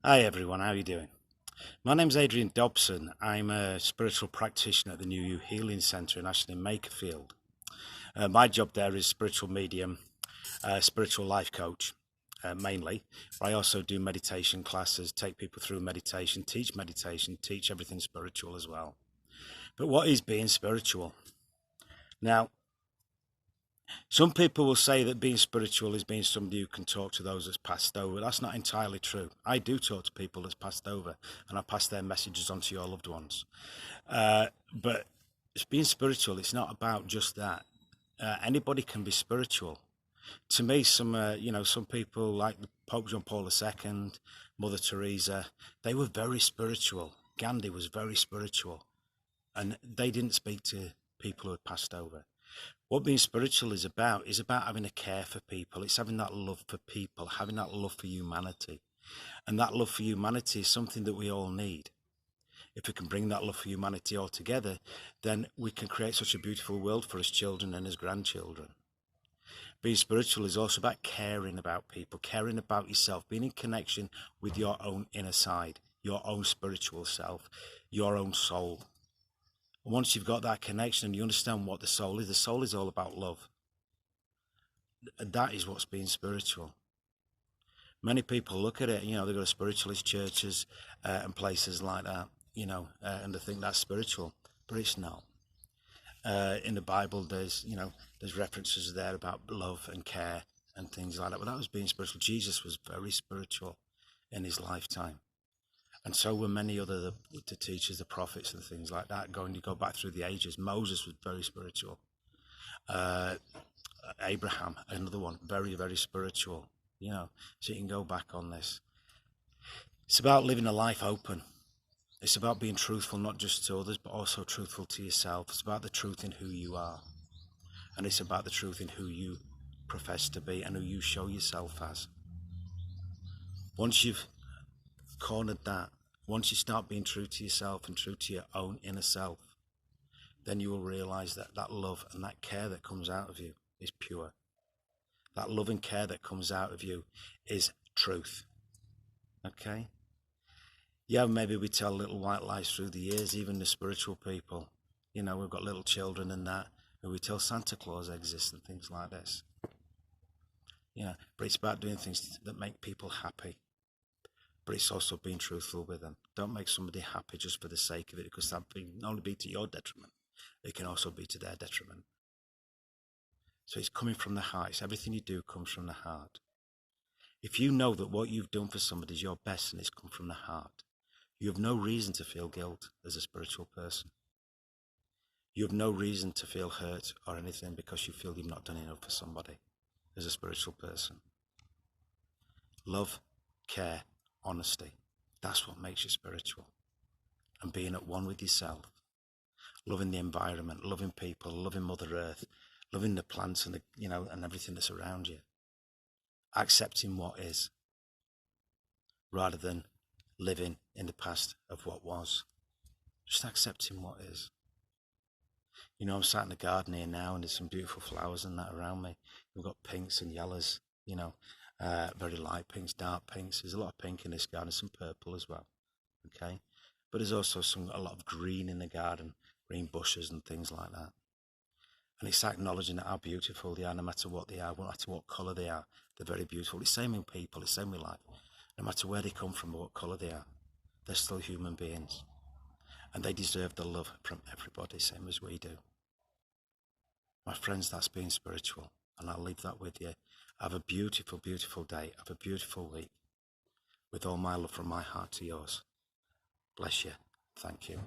Hi everyone, how are you doing? My name's Adrian Dobson. I'm a spiritual practitioner at the New You Healing Centre in Ashton Makerfield. My job there is spiritual medium, spiritual life coach mainly. But I also do meditation classes, take people through meditation, teach everything spiritual as well. But what is being spiritual? Now, some people will say that being spiritual is being somebody who can talk to those that's passed over. That's not entirely true. I do talk to people that's passed over, and I pass their messages on to your loved ones. But it's being spiritual, it's not about just that. Anybody can be spiritual. To me, some people like Pope John Paul II, Mother Teresa, they were very spiritual. Gandhi was very spiritual, and they didn't speak to people who had passed over. What being spiritual is about having a care for people. It's having that love for people, having that love for humanity. And that love for humanity is something that we all need. If we can bring that love for humanity all together, then we can create such a beautiful world for us children and as grandchildren. Being spiritual is also about caring about people, caring about yourself, being in connection with your own inner side, your own spiritual self, your own soul. Once you've got that connection and you understand what the soul is all about love. And that is what's being spiritual. Many people look at it, they go to spiritualist churches and places like that, and they think that's spiritual, but it's not. In the Bible, there's references there about love and care and things like that, but that was being spiritual. Jesus was very spiritual in his lifetime. And so were many other the teachers, the prophets and things like that. You go back through the ages. Moses was very spiritual. Abraham, another one, very, very spiritual. So you can go back on this. It's about living a life open. It's about being truthful, not just to others, but also truthful to yourself. It's about the truth in who you are. And it's about the truth in who you profess to be and who you show yourself as. Once you've cornered that, once you start being true to yourself and true to your own inner self, then you will realize that that love and that care that comes out of you is pure. That love and care that comes out of you is truth. Okay? Yeah, maybe we tell little white lies through the years, even the spiritual people. We've got little children and that, and we tell Santa Claus exists and things like this. But it's about doing things that make people happy. But it's also being truthful with them. Don't make somebody happy just for the sake of it, because that can not only be to your detriment, it can also be to their detriment. So it's coming from the heart. It's everything you do comes from the heart. If you know that what you've done for somebody is your best and it's come from the heart, you have no reason to feel guilt as a spiritual person. You have no reason to feel hurt or anything because you feel you've not done enough for somebody as a spiritual person. Love, care, honesty. That's what makes you spiritual. And being at one with yourself. Loving the environment, loving people, loving Mother Earth, loving the plants and and everything that's around you. Accepting what is, rather than living in the past of what was. Just accepting what is. I'm sat in the garden here now and there's some beautiful flowers and that around me. We've got pinks and yellows, very light pinks, dark pinks. There's a lot of pink in this garden, some purple as well. Okay. But there's also a lot of green in the garden, green bushes and things like that. And it's acknowledging how beautiful they are, no matter what they are, no matter what colour they are. They're very beautiful. It's the same in people, it's the same with life. No matter where they come from or what colour they are, they're still human beings. And they deserve the love from everybody, same as we do. My friends, that's being spiritual. And I'll leave that with you. Have a beautiful, beautiful day. Have a beautiful week. With all my love from my heart to yours. Bless you. Thank you.